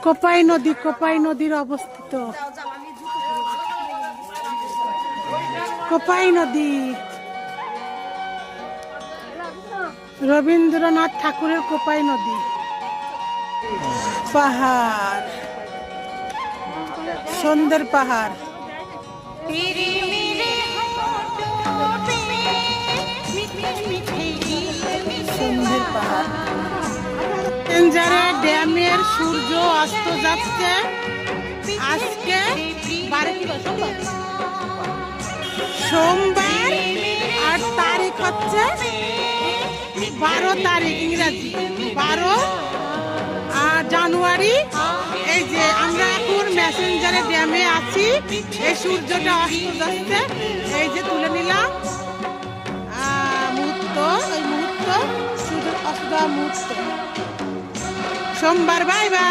কোপাই নদীর অবস্থিত কোপাই নদী রবীন্দ্রনাথ ঠাকুরের কোপাই নদী। পাহাড়, সন্ধ্যের পাহাড়, সন্ধ্যের পাহাড়। ড্যামের সূর্য অস্ত যাচ্ছে আজকে সোমবার, আর তারিখ হচ্ছে 12 তারিখ, ইংরাজি 12 জানুয়ারি। এই যে আমরা এখন মেসেঞ্জারে ড্যামে আছি, এই সূর্যটা অস্ত যাচ্ছে, এই যে তুলে নিলাম মুহূর্ত, এই মুহূর্ত সূর্য অস্ত মুহূর্ত। সোমবার, বাই বাই।